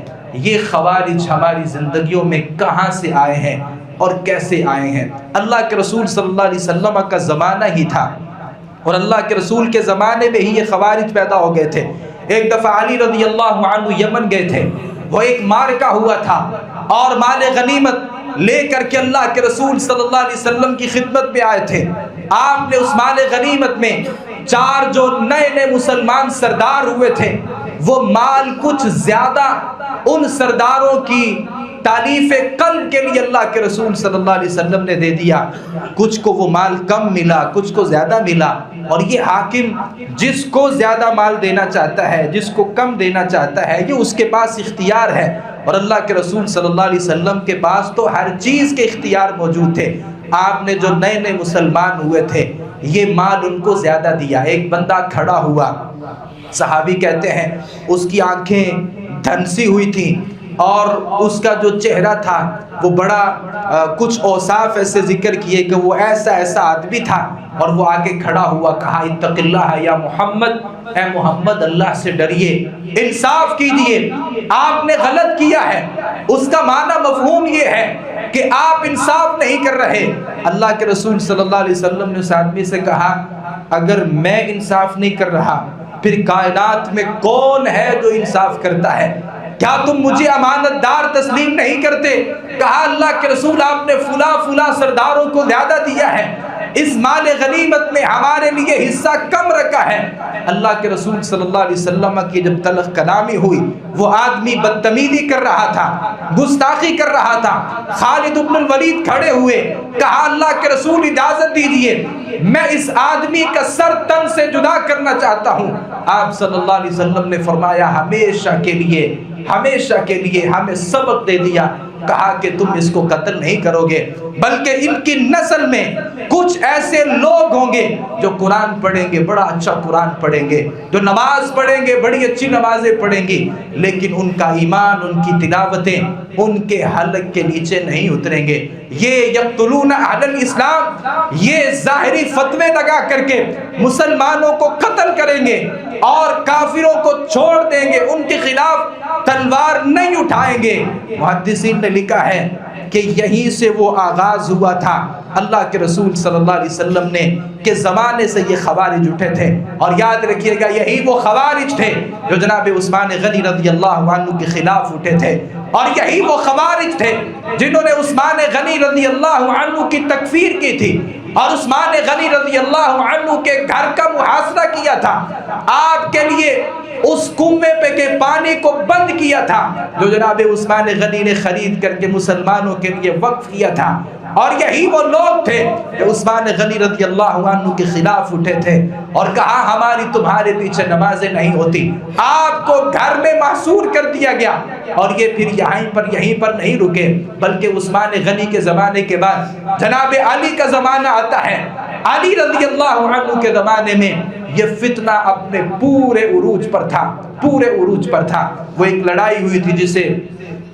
یہ خوارج ہماری زندگیوں میں کہاں سے آئے ہیں اور کیسے آئے ہیں؟ اللہ کے رسول صلی اللہ علیہ وسلم کا زمانہ ہی تھا، اور اللہ کے رسول کے زمانے میں ہی یہ خوارج پیدا ہو گئے تھے۔ ایک دفعہ علی رضی اللہ عنہ یمن گئے تھے، وہ ایک معرکہ ہوا تھا اور مال غنیمت لے کر کے اللہ کے رسول صلی اللہ علیہ وسلم کی خدمت میں آئے تھے۔ آپ نے اس مال غنیمت میں 4 جو نئے نئے مسلمان سردار ہوئے تھے، وہ مال کچھ زیادہ ان سرداروں کی تالیف قلب کے لیے اللہ کے رسول صلی اللہ علیہ وسلم نے دے دیا۔ کچھ کو وہ مال کم ملا، کچھ کو زیادہ ملا، اور یہ حاکم جس کو زیادہ مال دینا چاہتا ہے، جس کو کم دینا چاہتا ہے، یہ اس کے پاس اختیار ہے، اور اللہ کے رسول صلی اللہ علیہ وسلم کے پاس تو ہر چیز کے اختیار موجود تھے۔ آپ نے جو نئے نئے مسلمان ہوئے تھے یہ مال ان کو زیادہ دیا۔ ایک بندہ کھڑا ہوا، صحابی کہتے ہیں اس کی آنکھیں دھنسی ہوئی تھیں اور اس کا جو چہرہ تھا وہ بڑا کچھ اوصاف ایسے ذکر کیے کہ وہ ایسا آدمی تھا، اور وہ آگے کھڑا ہوا، کہا اتق اللہ یا محمد، اے محمد اللہ سے ڈریے، انصاف کیجیے، آپ نے غلط کیا ہے۔ اس کا معنی مفہوم یہ ہے کہ آپ انصاف نہیں کر رہے۔ اللہ کے رسول صلی اللہ علیہ وسلم نے اس آدمی سے کہا اگر میں انصاف نہیں کر رہا پھر کائنات میں کون ہے جو انصاف کرتا ہے؟ کیا تم مجھے امانت دار تسلیم نہیں کرتے؟ کہا اللہ کے رسول آپ نے فلاں سرداروں کو زیادہ دیا ہے، اس مال غنیمت میں ہمارے لیے حصہ کم رکھا ہے۔ اللہ کے رسول صلی اللہ علیہ وسلم کی جب تلخ کلامی ہوئی، وہ آدمی بدتمیزی کر رہا تھا، گستاخی کر رہا تھا۔ خالد بن الولید کھڑے ہوئے، کہا اللہ کے رسول اجازت دیجیے، میں اس آدمی کا سر تن سے جدا کرنا چاہتا ہوں۔ آپ صلی اللہ علیہ وسلم نے فرمایا ہمیشہ کے لیے ہمیں سبق دے دیا، کہا کہ تم اس کو قتل نہیں کرو گے، بلکہ ان کی نسل میں کچھ ایسے لوگ ہوں گے جو قرآن پڑھیں گے، بڑا اچھا قرآن پڑھیں گے، جو نماز پڑھیں گے، بڑی اچھی نمازیں پڑھیں گی، لیکن ان کا ایمان، ان کی تلاوتیں ان کے حلق کے نیچے نہیں اتریں گے۔ یہ یقتلون اہل الاسلام، یہ ظاہری فتوے لگا کر کے مسلمانوں کو قتل کریں گے اور کافروں کو چھوڑ دیں گے، ان کے خلاف تلوار نہیں اٹھائیں گے۔ محدثین نے لکھا ہے کہ یہیں سے وہ آغاز ہوا تھا اللہ کے رسول صلی اللہ علیہ وسلم نے کہ زمانے سے یہ خوارج اٹھے تھے، اور یاد رکھیے گا یہی وہ خوارج تھے جو جناب عثمان غنی رضی اللہ عنہ کے خلاف اٹھے تھے، اور یہی وہ خوارج تھے جنہوں نے عثمان غنی رضی اللہ عنہ کی تکفیر کی تھی، اور عثمان غنی رضی اللہ عنہ کے گھر کا محاصرہ کیا تھا، آپ کے لیے اس کنویں پہ کے پانی کو بند کیا تھا جو جناب عثمان غنی نے خرید کر کے مسلمانوں کے لیے وقف کیا تھا۔ اور یہی وہ لوگ تھے کہ عثمان غنی رضی اللہ عنہ کے خلاف اٹھے تھے اور کہا ہماری تمہارے پیچھے نمازیں نہیں ہوتی، آپ کو گھر میں محصور کر دیا گیا۔ اور یہ پھر یہیں پر نہیں رکے، بلکہ عثمان غنی کے زمانے کے بعد جناب علی کا زمانہ آتا ہے۔ علی رضی اللہ عنہ کے زمانے میں یہ فتنہ اپنے پورے عروج پر تھا۔ وہ ایک لڑائی ہوئی تھی جسے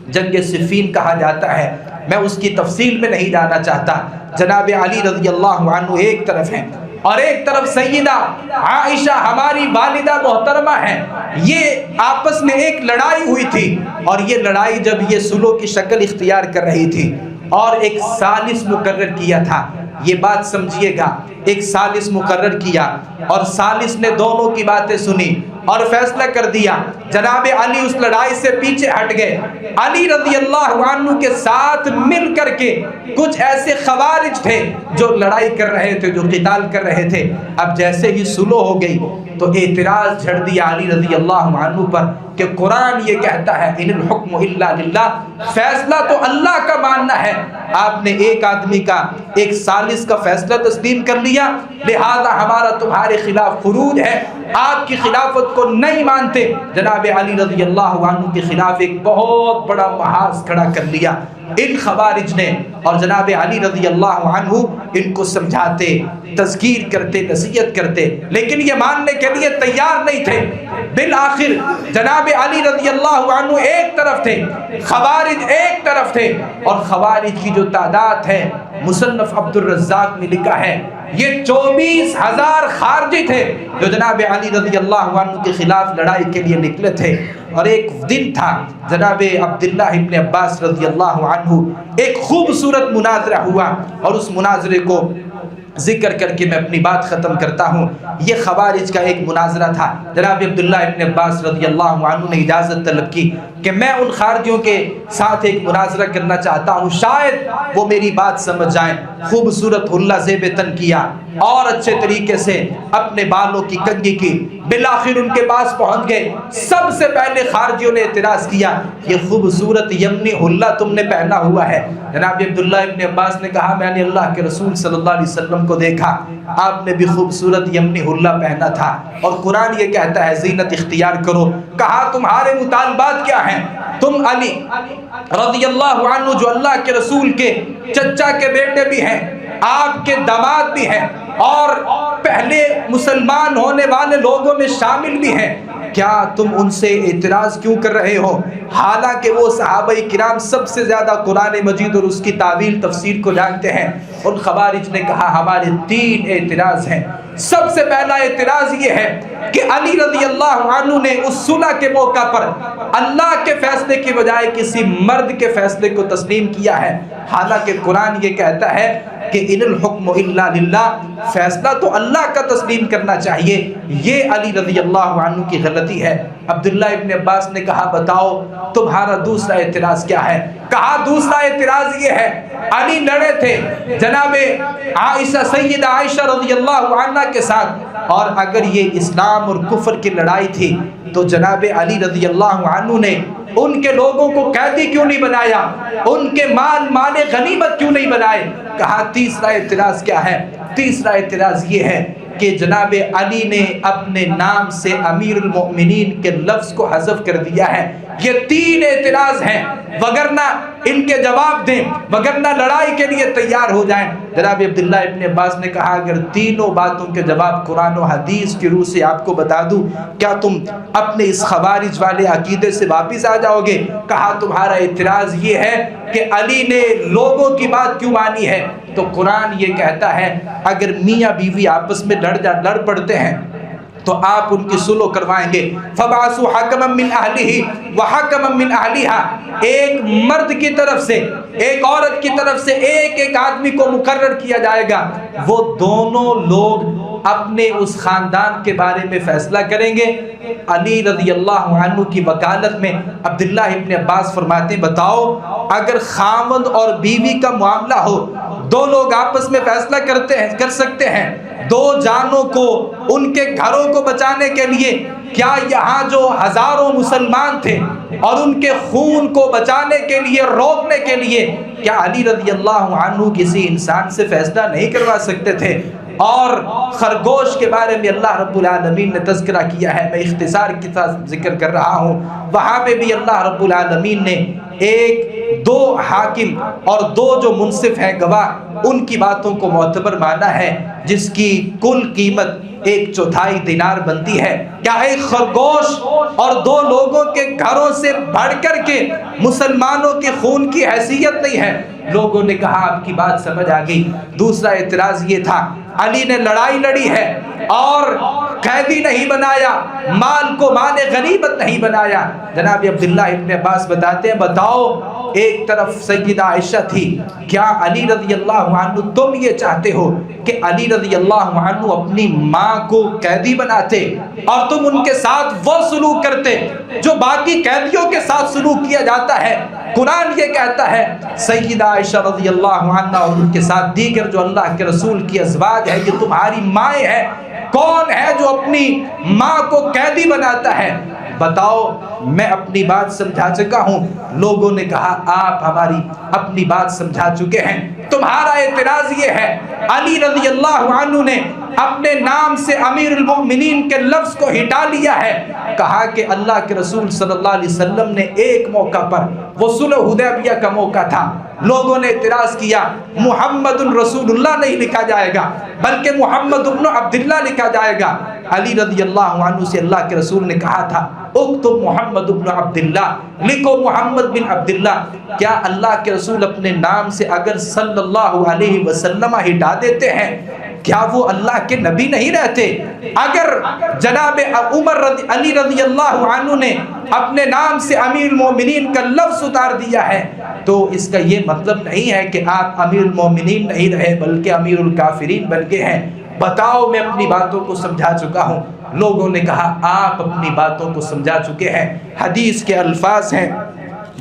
جنگ صفین کہا جاتا ہے، میں اس کی تفصیل میں نہیں جانا چاہتا۔ جناب علی رضی اللہ عنہ ایک طرف ہیں اور ایک طرف سیدہ عائشہ ہماری والدہ محترمہ ہیں، یہ آپس میں ایک لڑائی ہوئی تھی، اور یہ لڑائی جب یہ صلح کی شکل اختیار کر رہی تھی اور ایک ثالث مقرر کیا تھا، یہ بات سمجھیے گا، ایک ثالث مقرر کیا اور ثالث نے دونوں کی باتیں سنی اور فیصلہ کر دیا۔ جناب علی اس لڑائی سے پیچھے ہٹ گئے۔ علی رضی اللہ عنہ کے ساتھ مل کر کے کچھ ایسے خوارج تھے جو لڑائی کر رہے تھے، جو قتال کر رہے تھے۔ اب جیسے ہی صلح ہو گئی تو اعتراض جھڑ دیا علی رضی اللہ عنہ پر کہ قرآن یہ کہتا ہے ان الحکم الا للہ، فیصلہ تو اللہ کا ماننا ہے۔ آپ نے ایک آدمی کا، ایک ثالث کا فیصلہ تسلیم کر لیا، لہذا ہمارا تمہارے خلاف خروج ہے، آپ کی خلافت کو نہیں مانتے۔ جناب علی رضی اللہ عنہ کے خلاف ایک بہت بڑا محاذ کھڑا کر لیا ان خوارج نے، اور جناب علی رضی اللہ عنہ ان کو سمجھاتے، تذکیر کرتے، نصیحت کرتے، لیکن یہ ماننے کے لیے تیار نہیں تھے۔ بالآخر جناب علی رضی اللہ عنہ ایک طرف تھے، خوارج ایک طرف تھے، اور خوارج کی جو تعداد ہے مصنف عبد الرزاق نے لکھا ہے یہ 24,000 خارجی تھے جو جناب علی رضی اللہ عنہ کے خلاف لڑائی کے لیے نکلے تھے۔ اور ایک دن تھا، جناب عبداللہ ابن عباس رضی اللہ عنہ ایک خوبصورت مناظرہ ہوا، اور اس مناظرے کو ذکر کر کے میں اپنی بات ختم کرتا ہوں۔ یہ خوارج کا ایک مناظرہ تھا۔ جناب عبداللہ ابن عباس رضی اللہ عنہ نے اجازت طلب کی کہ میں ان خارجیوں کے ساتھ ایک مناظرہ کرنا چاہتا ہوں، شاید وہ میری بات سمجھ جائیں۔ خوبصورت حلہ زیب تن کیا اور اچھے طریقے سے اپنے بالوں کی کنگھی کی، بالآخر ان کے پاس پہنچ گئے۔ سب سے پہلے خارجیوں نے اعتراض کیا، یہ خوبصورت یمنی حلہ تم نے پہنا ہوا ہے۔ جناب عبداللہ ابن عباس نے کہا میں نے اللہ کے رسول صلی اللہ علیہ وسلم کو دیکھا، آپ نے بھی خوبصورت یمنی حلہ پہنا تھا، اور قرآن یہ کہتا ہے زینت اختیار کرو۔ کہا تمہارے مطالبات کیا ہیں؟ تم علی رضی اللہ عنہ جو اللہ کے رسول کے چچا کے بیٹے بھی ہیں، آپ کے داماد بھی ہیں، اور پہلے مسلمان ہونے والے لوگوں میں شامل بھی ہیں، کیا تم ان سے اعتراض کیوں کر رہے ہو؟ حالانکہ وہ صحابہ کرام سب سے زیادہ قرآن مجید اور اس کی تعویل تفسیر کو جانتے ہیں۔ ان خوارج نے کہا ہمارے 3 اعتراض ہیں۔ سب سے پہلا اعتراض یہ ہے کہ علی رضی اللہ عنہ نے اس صلح کے موقع پر اللہ کے فیصلے کی بجائے کسی مرد کے فیصلے کو تسلیم کیا ہے، حالانکہ قرآن یہ کہتا ہے کہ ان الحکم الا للہ، فیصلہ تو اللہ کا تسلیم کرنا چاہیے۔ یہ علی رضی اللہ عنہ کی غلطی ہے۔ عبداللہ ابن عباس نے کہا بتاؤ تمہارا دوسرا اعتراض کیا ہے؟ کہا دوسرا اعتراض یہ ہے علی لڑے تھے جناب عائشہ سیدہ عائشہ رضی اللہ عنہ کے ساتھ، اور اگر یہ اسلام اور کفر کی لڑائی تھی تو جناب علی رضی اللہ عنہ نے ان کے لوگوں کو قیدی کیوں نہیں بنایا، ان کے مال غنیمت کیوں نہیں بنائے؟ کہا تیسرا اعتراض کیا ہے؟ تیسرا اعتراض یہ ہے کہ جناب علی نے اپنے نام سے امیر المؤمنین کے لفظ کو حذف کر دیا ہے۔ یہ 3 اعتراض ہیں، وگرنہ ان کے جواب دیں، وگرنہ لڑائی کے لیے تیار ہو جائیں۔ جناب عبداللہ ابن عباس نے کہا اگر تینوں باتوں کے جواب قرآن و حدیث کی روح سے آپ کو بتا دوں، کیا تم اپنے اس خوارج والے عقیدے سے واپس آ جاؤ گے؟ کہا تمہارا اعتراض یہ ہے کہ علی نے لوگوں کی بات کیوں مانی ہے، تو قرآن یہ کہتا ہے اگر میاں بیوی آپس میں لڑ پڑتے ہیں تو آپ ان کی صلح کروائیں گے۔ فَبَعَثُوا حَكَمًا مِّنْ أَهْلِهِ وَحَكَمًا مِّنْ أَهْلِهَا، ایک مرد کی طرف سے ایک عورت کی طرف سے ایک آدمی کو مقرر کیا جائے گا، وہ دونوں لوگ اپنے اس خاندان کے بارے میں فیصلہ کریں گے۔ علی رضی اللہ عنہ کی وکالت میں عبداللہ ابن عباس فرماتے ہیں بتاؤ اگر خاوند اور بیوی کا معاملہ ہو، 2 لوگ آپس میں فیصلہ کر سکتے ہیں 2 جانوں کو ان کے گھروں کو بچانے کے لیے، کیا یہاں جو ہزاروں مسلمان تھے اور ان کے خون کو بچانے کے لیے روکنے کے لیے کیا علی رضی اللہ عنہ کسی انسان سے فیصلہ نہیں کروا سکتے تھے؟ اور خرگوش کے بارے میں اللہ رب العالمین نے تذکرہ کیا ہے، میں اختصار کے ساتھ ذکر کر رہا ہوں، وہاں پہ بھی اللہ رب العالمین نے 2 حاکم اور 2 جو منصف ہیں گواہ ان کی باتوں کو معتبر مانا ہے، جس کی کل قیمت 1/4 دینار بنتی ہے۔ کیا ایک خرگوش اور 2 لوگوں کے گھروں سے بڑھ کر کے مسلمانوں کے خون کی حیثیت نہیں ہے؟ لوگوں نے کہا آپ کی بات سمجھ آ گئی۔ دوسرا اعتراض یہ تھا علی نے لڑائی لڑی ہے اور قیدی نہیں بنایا، مال کو مال غنیمت نہیں بنایا۔ جناب عبداللہ ابن عباس بتاتے ہیں بتاؤ ایک طرف سیدہ عائشہ تھی، کیا علی رضی اللہ عنہ تم یہ چاہتے ہو کہ علی رضی اللہ عنہ اپنی ماں کو قیدی بناتے اور تم ان کے ساتھ وہ سلوک کرتے جو باقی قیدیوں کے ساتھ سلوک کیا جاتا ہے؟ قرآن یہ کہتا ہے سیدہ عائشہ رضی اللہ عنہ اور ان کے ساتھ دیگر جو اللہ کے رسول کی ازواج ہے یہ تمہاری مائیں ہیں۔ کون ہے جو اپنی ماں کو قیدی بناتا ہے؟ بتاؤ میں اپنی بات سمجھا چکا ہوں۔ لوگوں نے کہا آپ ہماری اپنی بات سمجھا چکے ہیں، تمہارا اعتراض یہ ہے علی رضی اللہ عنہ نے اپنے نام سے امیر المؤمنین کے لفظ کو ہٹا لیا ہے۔ کہا کہ اللہ کے رسول صلی اللہ علیہ وسلم نے ایک موقع پر، وہ صلح حدیبیہ کا موقع تھا، لوگوں نے اعتراض کیا محمد رسول اللہ نہیں لکھا جائے گا بلکہ محمد ابن عبداللہ لکھا جائے گا۔ علی رضی اللہ عنہ سے اللہ کے رسول نے کہا تھا اکتب محمد ابن عبداللہ، لکھو محمد بن عبداللہ۔ کیا اللہ کے رسول اپنے نام سے اگر صلی اللہ علیہ وسلم ہٹا دیتے ہیں کیا وہ اللہ کے نبی نہیں رہتے؟ اگر جناب علی رضی اللہ عنہ نے اپنے نام سے امیر المومنین کا لفظ اتار دیا ہے تو اس کا یہ مطلب نہیں ہے کہ آپ امیر المومنین نہیں رہے بلکہ امیر الکافرین بن گئے ہیں۔ بتاؤ میں اپنی باتوں کو سمجھا چکا ہوں۔ لوگوں نے کہا آپ اپنی باتوں کو سمجھا چکے ہیں۔ حدیث کے الفاظ ہیں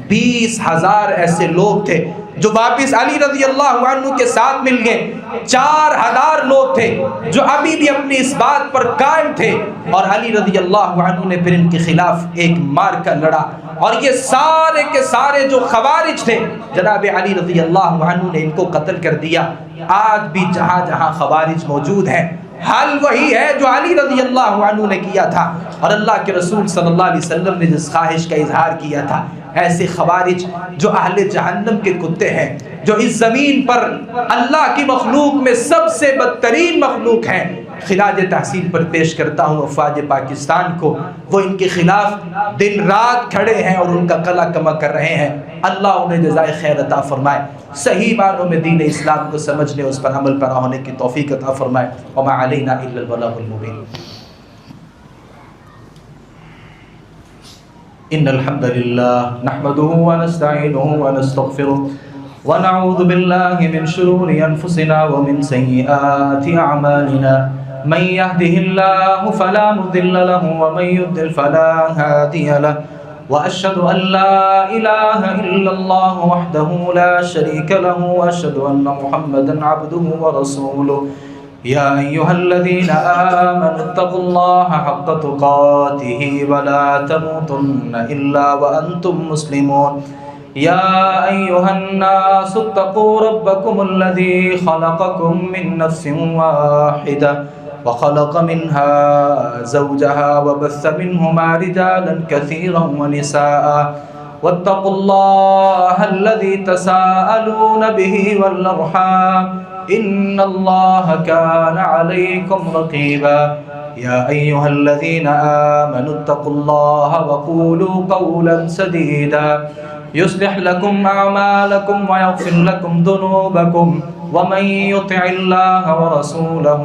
20,000 ایسے لوگ تھے جو واپس علی رضی اللہ عنہ کے ساتھ مل گئے، 4,000 لوگ تھے جو ابھی بھی اپنی اس بات پر قائم تھے، اور علی رضی اللہ عنہ نے پھر ان کے خلاف ایک مارکا لڑا، اور یہ سارے کے سارے جو خوارج تھے جناب علی رضی اللہ عنہ نے ان کو قتل کر دیا۔ آج بھی جہاں جہاں خوارج موجود ہیں حل وہی ہے جو علی رضی اللہ عنہ نے کیا تھا، اور اللہ کے رسول صلی اللہ علیہ وسلم نے جس خواہش کا اظہار کیا تھا۔ ایسے خوارج جو اہل جہنم کے کتے ہیں، جو اس زمین پر اللہ کی مخلوق میں سب سے بدترین مخلوق ہیں، خراج تحسین پر پیش کرتا ہوں افواج پاکستان کو، وہ ان کے خلاف دن رات کھڑے ہیں اور ان کا قلع کما کر رہے ہیں۔ اللہ انہیں جزائے خیر عطا فرمائے، صحیح معنوں میں دین اسلام کو سمجھنے اس پر عمل پیرا ہونے کی توفیق عطا فرمائے۔ وما علینا الا البلاغ المبین۔ ان الحمد للہ نحمده ونستعینه ونستغفره ونعوذ باللہ من شرور انفسنا ومن سیئات اعمالنا، من يهده الله فلا مضل له ومن يضلل فلا هادي له، واشهد ان لا اله الا الله وحده لا شريك له، واشهد ان محمدا عبده ورسوله۔ یا ایھا الذین آمنوا اتقوا اللہ حق تقاتہ ولا تموتن الا وانتم مسلمون۔ یا ایھا الناس اتقوا ربکم الذی خلقکم من نفس واحدہ وخلق منها زوجها وبث منهما رجالا كثيرا ونساء واتقوا الله الذي تساءلون به والارحام ان اللہ كان علیکم رقیبا۔ یا ایھا الذین آمنوا اتقوا اللہ وقولوا قولا سدیدا یصلح لکم اعمالکم ویغفر لکم ذنوبکم ومن یطع اللہ ورسولہ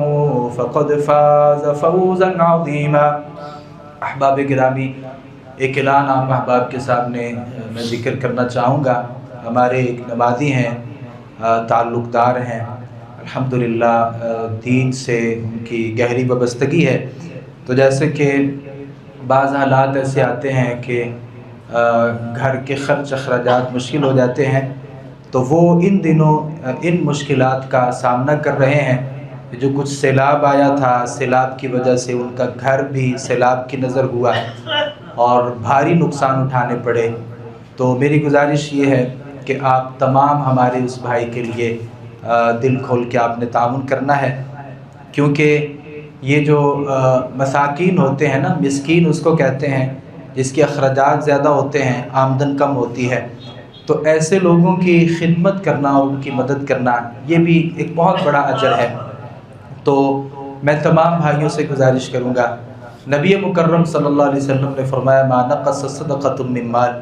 فقد فاز فوزا عظیما۔ احباب گرامی، ایک اعلان عام احباب کے سامنے میں ذکر کرنا چاہوں گا۔ ہمارے ایک نمازی ہیں، تعلق دار ہیں، الحمدللہ دین سے ان کی گہری وابستگی ہے، تو جیسے کہ بعض حالات ایسے آتے ہیں کہ گھر کے خرچ اخراجات مشکل ہو جاتے ہیں، تو وہ ان دنوں ان مشکلات کا سامنا کر رہے ہیں۔ جو کچھ سیلاب آیا تھا، سیلاب کی وجہ سے ان کا گھر بھی سیلاب کی نظر ہوا اور بھاری نقصان اٹھانے پڑے، تو میری گزارش یہ ہے کہ آپ تمام ہمارے اس بھائی کے لیے دل کھول کے آپ نے تعاون کرنا ہے، کیونکہ یہ جو مساکین ہوتے ہیں نا، مسکین اس کو کہتے ہیں جس کے اخراجات زیادہ ہوتے ہیں، آمدن کم ہوتی ہے، تو ایسے لوگوں کی خدمت کرنا اور ان کی مدد کرنا یہ بھی ایک بہت بڑا اجر ہے۔ تو میں تمام بھائیوں سے گزارش کروں گا، نبی مکرم صلی اللہ علیہ وسلم نے فرمایا ما نقص صدقۃ من مال،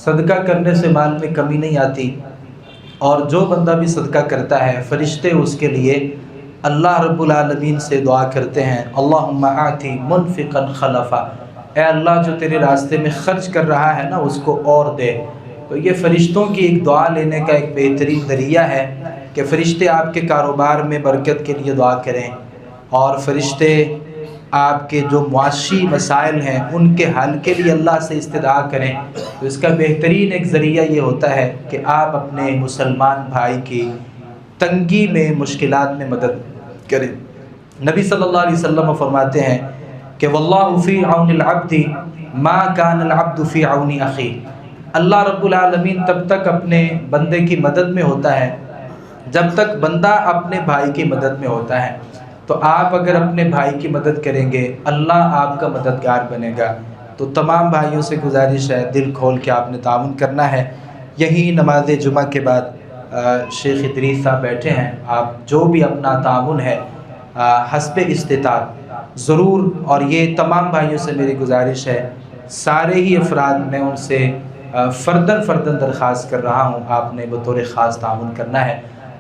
صدقہ کرنے سے مال میں کمی نہیں آتی، اور جو بندہ بھی صدقہ کرتا ہے فرشتے اس کے لیے اللہ رب العالمین سے دعا کرتے ہیں، اللہم آتی منفقا خلفا، اے اللہ جو تیرے راستے میں خرچ کر رہا ہے نا اس کو اور دے۔ تو یہ فرشتوں کی ایک دعا لینے کا ایک بہترین ذریعہ ہے کہ فرشتے آپ کے کاروبار میں برکت کے لیے دعا کریں، اور فرشتے آپ کے جو معاشی مسائل ہیں ان کے حل کے لیے اللہ سے استدعا کریں۔ تو اس کا بہترین ایک ذریعہ یہ ہوتا ہے کہ آپ اپنے مسلمان بھائی کی تنگی میں، مشکلات میں مدد کریں۔ نبی صلی اللہ علیہ وسلم فرماتے ہیں کہ واللہ فی عون العبد ما کان العبد فی عون اخی، اللہ رب العالمین تب تک اپنے بندے کی مدد میں ہوتا ہے جب تک بندہ اپنے بھائی کی مدد میں ہوتا ہے۔ تو آپ اگر اپنے بھائی کی مدد کریں گے اللہ آپ کا مددگار بنے گا۔ تو تمام بھائیوں سے گزارش ہے دل کھول کے آپ نے تعاون کرنا ہے۔ یہی نماز جمعہ کے بعد شیخ ادریس صاحب بیٹھے ہیں، آپ جو بھی اپنا تعاون ہے حسب استطاعت ضرور، اور یہ تمام بھائیوں سے میری گزارش ہے، سارے ہی افراد میں ان سے فرداً درخواست کر رہا ہوں، آپ نے بطور خاص تعاون کرنا ہے۔